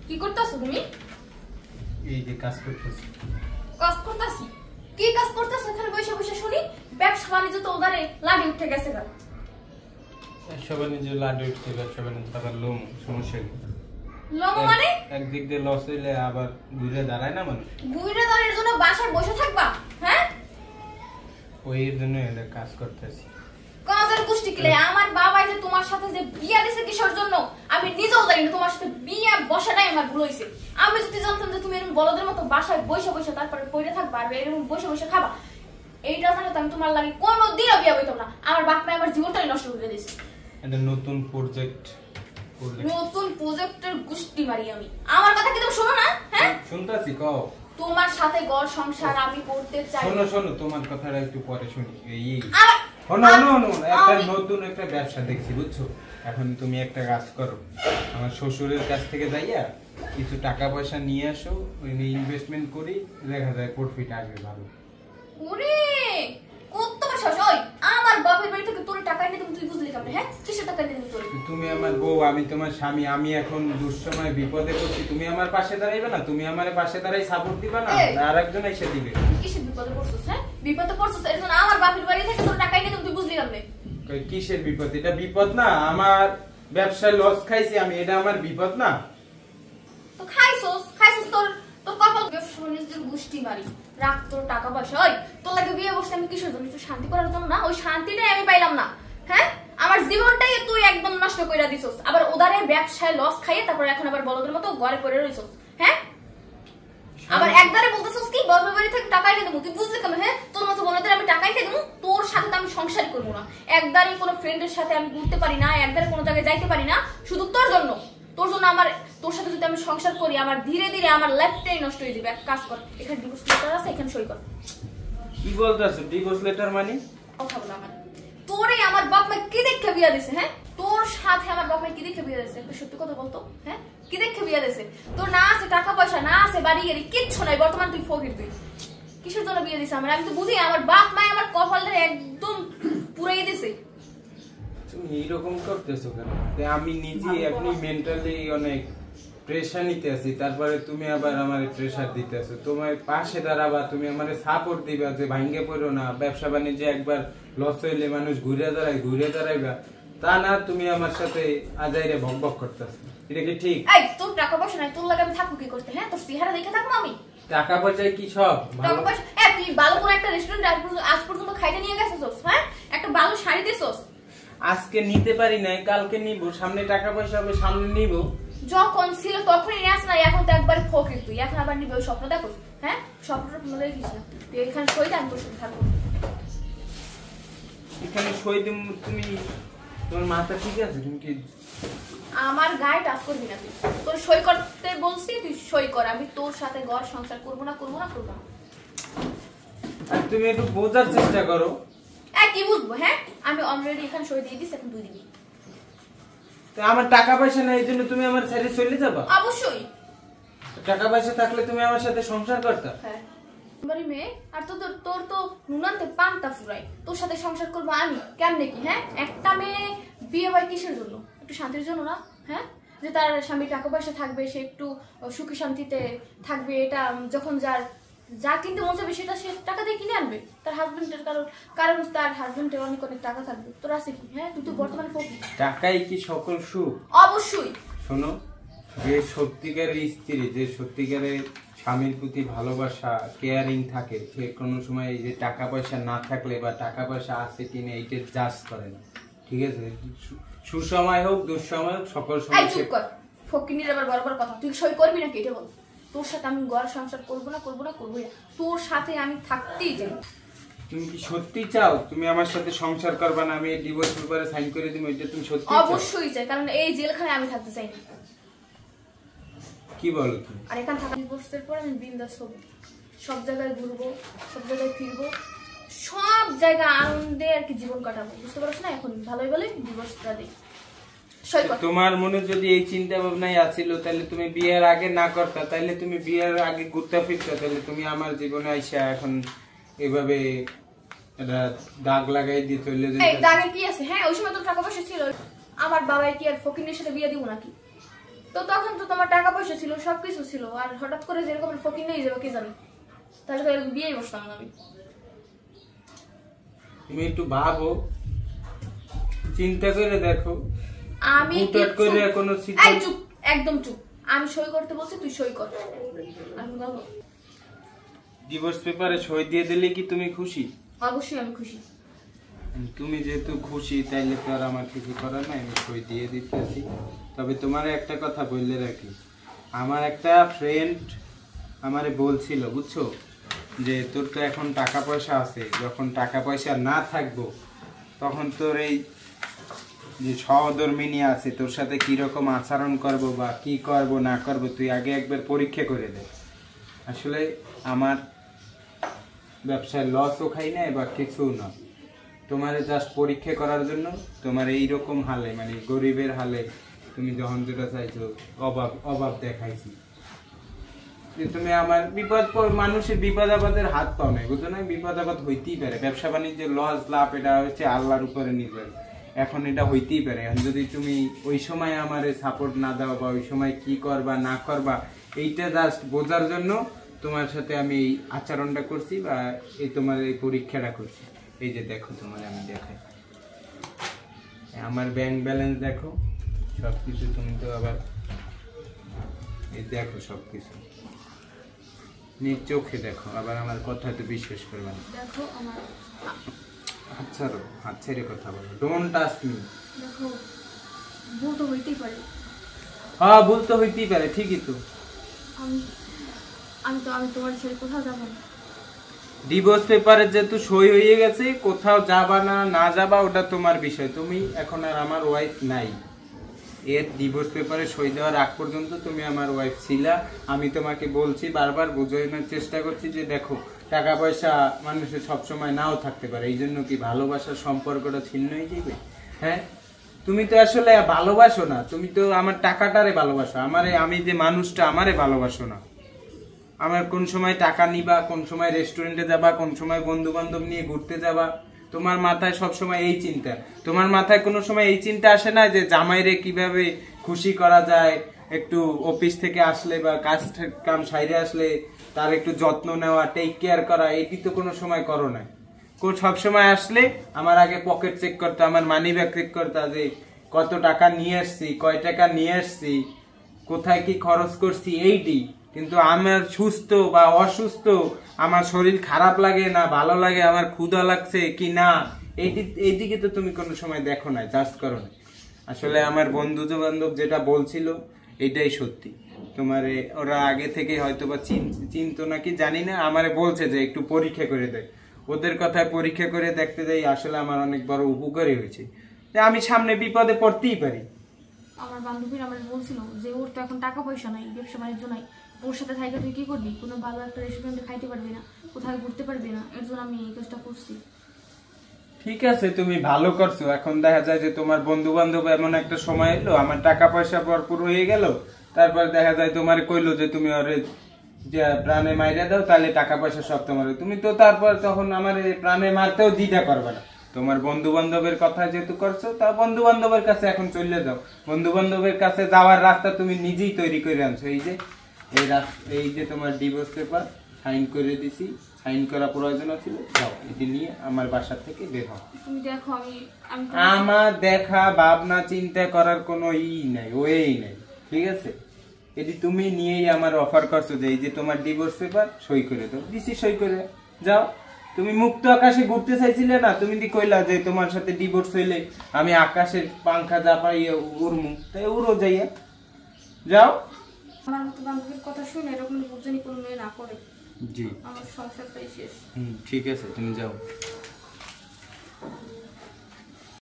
কি করতেছো তুমি? এই যে কাজ করতেছি। কাজ করতেছি? কি কাজ করতেছো এখানে বসে বসে শুনি? ব্যবসা বাণিজ্য তো ওদারে লাড়ি উঠে গেছে গা। ব্যবসা বাণিজ্য লাড়ি উঠছে, ব্যবসা বাণিজ্য টাকার লোম সমস্যা কি? লোম মানে? একদিক দিয়ে লস হইলে আবার ঘুরে দাঁড়ায় না মানুষ। ঘুরে দাঁড়ানোর জন্য বাসায় বসে থাকবা? হ্যাঁ, ওই জন্য এটা কাজ করতেছি। কাজের গোষ্ঠী কিলে আমার বাবা যে তোমার সাথে যে বিয়া দিছে কিসের জন্য আমি নিজেও জানি না। তোমার সাথে বিয়া বসাটাই আমার ভুল হইছে। আমি যদি জানতাম যে তুমি এরকম বলদের মতো বাসায় বসে বসে তারপরে পড়ে থাকবা আর এরকম বসে বসে খাবা, এইটা জানলে আমি তোমার লাগি কোনোদিনও বিয়া হইতাম না। আমার বাপ মা আমার জীবনটাই নষ্ট করে দিয়েছে। এটা নতুন প্রজেক্ট। নতুন প্রজেক্টের গোষ্ঠী মারি আমি। আমার কথা কি তুমি শোনো না? হ্যাঁ, শুনতাছি, কও। তোমার সাথে ঘর সংসার আমি করতে চাই। শোনো শোনো, তোমার কথাটা একটু পরে শুনি। শোনো শোনো, একটা নতুন একটা ব্যবসা দেখছি, বুঝছো? এখন তুমি একটা কাজ করো, আমার শ্বশুরের কাছ থেকে যাইয়া কিছু টাকা পয়সা নিয়ে আসো, ওই নিয়ে ইনভেস্টমেন্ট করি, দেখা যায় প্রফিট আসবে ভালো। ওরে কত পয়সা ওই আমার বাপের বাড়ি থেকে তোর টাকা নিয়ে তুই বুঝলি কেমন? হ্যাঁ, কিসের টাকা নিয়ে তোর? তুমি আমার বউ, আমি তোমার স্বামী। আমি এখন দুঃসময় বিপদে পড়ছি, তুমি আমার পাশে দাঁড়াইবে না? তুমি আমার পাশে দাঁড়াই সাপোর্ট দিবা না? আর একজন এসে দিবে? কিসের বিপদে পড়ছস? হ্যাঁ, বিপদে পড়ছস এর জন্য আমার বাপের বাড়ি থেকে তোর টাকা নিয়ে তুই বুঝলি কেমন? কিসের বিপদ? এটা বিপদ না? আমার ব্যবসায় লস খাইছি আমি, এটা আমার বিপদ না? তো খাইছস তোর তোর কপাল ব্যবসা বাণিজ্যের গোষ্ঠী মারি। রাখ তোর টাকা পয়সা। ওই তোর লাগে বিয়ে বসে আমি কিসের জন্য? একটু শান্তি করার জন্য না? ওই শান্তিটাই আমি পাইলাম না। হ্যাঁ, আমার জীবনটাই তুই একদম নষ্ট করে দিছস। আবার ওদারে ব্যবসায় লস খাইয়ে তারপর এখন আবার বলদের মতো ঘরে পড়ে রইছস। হ্যাঁ, আবার একবারে বলতেছস কি বাপের বাড়ি থেকে টাকা এনে দেবো। তুই বুঝলি কেন? হ্যাঁ, তোর মতো বলদের আমি টাকা এনে দেবো? তোর সাথে তো আমি সংসারই করবো না। একবারে কোনো ফ্রেন্ডের সাথে আমি ঘুরতে পারি না, একবারে কোনো জায়গায় যাইতে পারি না, শুধু তোর জন্য। আমার তোর সাথে যদি আমি সংসার করি আমার ধীরে ধীরে আমার লাইফটাই নষ্ট হয়ে যাবে। এক কাজ কর, এখানে ডিভোর্স লেটার আছে, এখানে সই কর। কি বলতাছ? ডিভোর্স লেটার মানে? কথা বল আমার। তোরে আমার বাপ মা কি দেখে বিয়া দিছে? হ্যাঁ, তোর সাথে আমার বাপ মা কি দেখে বিয়া দিছে? একটু সত্যি কথা বলতো। হ্যাঁ, কি দেখে বিয়া দিছে? তোর না আছে টাকা পয়সা, না আছে বাড়ি গাড়ি, কিচ্ছু নাই। বর্তমান তুই ফকির। তুই কিসের জন্য বিয়ে দিছে আমার? আমি তো বুঝি আমার বাপ মা আমার কপালটা একদম পুরাই দিছে। তুমি এইরকম করতেছো কেন? আমি নিজে আপনি মেন্টালি অনেক প্রেশার নিতে আছি, তারপরে তুমি আবার আমার প্রেশার দিতেছো। তোমার পাশে দাঁড়াবা, তুমি আমার সাপোর্ট দিবা যে ভাঙ্গে পড়ো না। ব্যবসা বাণিজ্যে একবার লস হইলে মানুষ ঘুরে দাঁড়াইবা, তা না তুমি আমার সাথে আজাইরে ভক ভক করতেছো। এটা কি ঠিক? এই তোর টাকা পয়সা নাই, তোর লাগে আমি থাকবো কি করতে? হ্যাঁ, তোর চেহারা দেখে থাকবো আমি? টাকা পয়সায় কি সব? টাকা পয়সা তুই ভালো করে একটা রেস্টুরেন্ট আজ পর্যন্ত খাইতে নিয়ে গেছিস? হ্যাঁ, একটা ভালো শাড়ি দিছস? আজকে নিতে পারি নাই, কালকে নিব। সামনে টাকা পয়সা হবে, সামনে নিব। যখন ছিল তখনই নিয়ে আস না, এখন তো একবার ফকির তুই। এখন আবার নিবে ওই স্বপ্ন দেখো? হ্যাঁ, স্বপ্নটা মনে দেখিস না। তুই এখানে সই দে, আমি তোর সাথে থাকবো। এখানে সই দিম? তুমি তোমার মাথা ঠিক আছে? তুমি কি আমার গায়ে টাচ করবি না তুই। তোর সই করতে বলছি, তুই সই কর। আমি তোর সাথে ঘর সংসার করবো না। আর তুমি একটু বোঝার চেষ্টা করো। কি বুঝবো? হ্যাঁ, আমি অলরেডি এখানে সই দিয়ে দিছি, এখন তুই দিবি। আমার টাকা পয়সা নাই, এই জন্য তুমি আমার ছেড়ে চলে যাবা? অবশ্যই। টাকা পয়সা থাকলে তুমি আমার সাথে সংসার করতা। হ্যাঁ, মেয়ে আর তোর তো নুনান্তে পান্তা ফুরাই। তোর সাথে সংসার করবো আমি কেমনে কি? হ্যাঁ, একটা মেয়ে বিয়ে হয় কিসের জন্য? একটু শান্তির জন্য না? হ্যাঁ, যে তার স্বামী টাকা পয়সা থাকবে, সে একটু সুখী শান্তিতে থাকবে। এটা যখন যা কিনতে মন চাইবে সেটা সে টাকা দিয়ে কিনে আনবে তার হাজবেন্ডের। কারণ তার হাজবেন্ডের অনেক টাকা থাকবে। তোর আছে কি? হ্যাঁ, তুই তো বর্তমানে ফকির। টাকাই কি সকল সুখ? অবশ্যই। শোনো, যে সত্যিকারের স্ত্রী, যে সত্যিকারের স্বামীর প্রতি ভালোবাসা কেয়ারিং থাকে, সে কোনো সময় যে টাকা পয়সা না থাকলে বা টাকা পয়সা আছে কিনা এইটা জাজ করে না। ঠিক আছে? সুসময় হোক দুঃসময় হোক, সকল সময়। ফকিনীর আবার বরাবর কথা। তুই সই করবি নাকি এটা বল? তোর সাথে আমি ঘর সংসার করবো না। তোর সাথে আমি থাকতেই চাই। তুমি কি সত্যি চাও তুমি আমার সাথে সংসার করবে না? আমি ডিভোর্স পেপারে সাইন করে দিব, এটা তুমি সত্যি চাও? অবশ্যই চাই, কারণ এই জেলখানে আমি থাকতে চাই না। কি বলো তুমি? আর এখানে থাকা ডিভোর্সের পর আমি বিন্দাস হব, সব জায়গায় ঘুরবো, সব জায়গায় ফিরবো, সব জায়গায় আনন্দে আর কি জীবন কাটাবো। বুঝতে পারছ না? এখন ভালোই বলে ডিভোর্সটা দিই। তোমার মনে যদি এই চিন্তা ভাবনাই আছিল, তাহলে তুমি বিয়ের আগে না করতা, তাহলে তুমি বিয়ের আগে ঘুরতে ফিরতা, তাহলে তুমি আমার জীবনে আইসা এখন এভাবে এটা দাগ লাগাই দিয়ে চলে যেতে। এই দাগে কি আছে? হ্যাঁ, ওই সময় তো টাকা পয়সা ছিল। আমার বাবাই কি আর ফকিনের সাথে বিয়ে দিব নাকি? তো তখন তো তোমার টাকা পয়সা ছিল, সবকিছু ছিল, আর হঠাৎ করে যেরকম ফকির নিয়ে যাবে কে জানে, তাহলে তো এরকম বিয়েই বসতাম না আমি। তুমি একটু ভাবো, চিন্তা করে দেখো। আমি এই চুপ, একদম চুপ। আমি সই করতে বলছি, তুই সই কর। আমি বলবো ডিভোর্স পেপারে সই দিয়ে দিলে কি তুমি খুশি? অবশ্যই আমি খুশি। তুমি যেহেতু খুশি তাইলে তো আর আমার কিছু করার নাই, আমি সই দিয়ে দিতেছি। তবে তোমার একটা কথা বললে রাখি, আমার একটা ফ্রেন্ড আমারে বলছিল, বুঝছো, যে তোর তো এখন টাকা পয়সা আছে, যখন টাকা পয়সা না থাকবো তখন তোর এই যে সহধর্মিনী আছে তোর সাথে কিরকম আচরণ করব বা কি করব না করব তুই আগে একবার পরীক্ষা করে দে। আসলে আমার ব্যবসায় লসও খাই না বা কিছু না, তোমার জাস্ট পরীক্ষা করার জন্য। তোমার এইরকম হালে, মানে গরিবের হালে তুমি যখন যেটা চাইছো, অভাব অভাব দেখাইছি যে তুমি আমার বিপদ, মানুষের বিপদ আপদের হাত পাও নাই, বুঝছো না? বিপদ আপদ হইতেই পারে, ব্যবসা বাণিজ্যের লস লাভ এটা হচ্ছে আল্লাহর উপরে নির্ভর। এখন এটা হইতেই পারে, যদি তুমি ওই সময় আমারে সাপোর্ট না দাও বা ওই সময় কি করবা না করবা এইটা জাস্ট বোঝার জন্য তোমার সাথে আমি এই আচরণটা করছি বা এই তোমার এই পরীক্ষাটা করছি। এই যে দেখো, তোমার আমি দেখাই আমার ব্যাংক ব্যালেন্স দেখো, সবকিছু। তুমি তো আবার এই দেখো সবকিছু নিজ চোখে দেখো, আবার আমার কথা তো বিশ্বাস করবে না। দেখো আমার হাত ছাড়ো, হাত ছেড়ে কথা বলো, ডোন্ট টাচ মি। দেখো, ভুল তো হইতেই পারে। হ্যাঁ, ভুল তো হইতেই পারে, ঠিকই তো। আমি আমি তোমার ছেড়ে কোথাও যাবো না। ডিভোর্স পেপারে যেহেতু সই হয়ে গেছে, কোথাও যাবা না না যাবা ওটা তোমার বিষয়। তুমি এখন আর আমার ওয়াইফ নাই। এর ডিভোর্স পেপারে সই দেওয়ার আগ পর্যন্ত তুমি আমার ওয়াইফ ছিলা। আমি তোমাকে বলছি, বারবার বোঝানোর চেষ্টা করছি যে দেখো, টাকা পয়সা মানুষের সবসময় নাও থাকতে পারে, এই জন্য কি ভালোবাসার সম্পর্কটা ছিন্ন হয়ে যাবে? হ্যাঁ, তুমি তো আসলে ভালোবাসো না, তুমি তো আমার টাকাটারে ভালোবাসো, আমি যে মানুষটা আমারে ভালোবাসো না। আমার কোন সময় টাকা নিবা, কোন সময় রেস্টুরেন্টে যাবা, কোন সময় বন্ধু বান্ধব নিয়ে ঘুরতে যাবা, তোমার মাথায় সব সময় এই চিন্তা। তোমার মাথায় কোনো সময় এই চিন্তা আসে না যে জামাইরে কিভাবে খুশি করা যায়, একটু অফিস থেকে আসলে বা কাম সাইরে আসলে তার একটু যত্ন নেওয়া, টেক কেয়ার করা, এটি তো কোনো সময় করো না। সব সময় আসলে আমার আগে পকেট চেক করতে, আমার মানি ব্যাগ চেক করতে, যে কত টাকা নিয়ে আসছি, কয় টাকা নিয়ে আসছি, কোথায় কি খরচ করছি, এইটি। কিন্তু আমার সুস্থ বা অসুস্থ, আমার শরীর খারাপ লাগে না ভালো লাগে, আমার ক্ষুধা লাগছে কি না, এইদিকে তো তুমি কোনো সময় দেখো না, জাস্ট করো না। আসলে আমার বন্ধু বান্ধব যেটা বলছিল এটাই সত্যি। তোমারে ওরা আগে থেকে হয়তো বা চিনতো নাকি জানি না, আমারে বলছে যে একটু পরীক্ষা করে দেয়। ওদের কথায় পরীক্ষা করে দেখতে যাই, আসলে আমার অনেক বড় উপকারী হয়েছে, যে আমি সামনে বিপদে পড়তেই পারি। আমার বান্ধবীর আমার বলছিল যে ওর তো এখন টাকা পয়সা নাই, ব্যবসা বাণিজ্য নাই, ওর সাথে থাইকা তুই কি করবি? কোনো ভালো একটা রেস্টুরেন্টে খাইতে পারবি না, কোথাও ঘুরতে পারবি না, এর জন্য আমি এই কাজটা করছি। ঠিক আছে, তুমি ভালো করছো। এখন দেখা যায় যে তোমার বন্ধু বান্ধব এমন একটা সময় এলো, আমার টাকা পয়সা ভরপুর হয়ে গেল, তারপর দেখা যায় তোমার কইলো যে তুমি ওরে যে প্রাণে মাইরা দাও, তাহলে টাকা পয়সা সব তোমার। তুমি তো তারপর তখন আমার প্রাণে মারতেও দ্বিধা করবে না। তোমার বন্ধু বান্ধবের কথা যেহেতু করছো, তা বন্ধু বান্ধবের কাছে এখন চলে যাও। বন্ধু বান্ধবের কাছে যাওয়ার রাস্তা তুমি নিজেই তৈরি করে আনছো। এই যে তোমার ডিভোর্স পেপার সাইন করে দিছি, সাইন করা প্রয়োজন ছিল, যাও এটি নিয়ে আমার বাসা থেকে বের হও। তুমি দেখো, আমার দেখা ভাবনা চিন্তা করার কোনো নাই, ওয়েই নাই, ঠিক আছে? এটি তুমি নিয়েই আমার অফার করছো যে এই যে তোমার ডিভোর্স পেপার সই করে দাও, দিছি সই করে যাও। তুমি মুক্ত আকাশে ঘুরতে চাইছিলে না, তুমি কইলা যে তোমার সাথে ডিভোর্স হইলে আমি আকাশের পাংখা চাপাইয়া উড়মু, তাই উড়ো যাইয়া যাও। আমার মতো বান্ধবীর কথা শুনে এরকম বুঝজানি কোনো মেয়ে না করে। জি, আমার সংসারটাই শেষ। ঠিক আছে, তুমি যাও।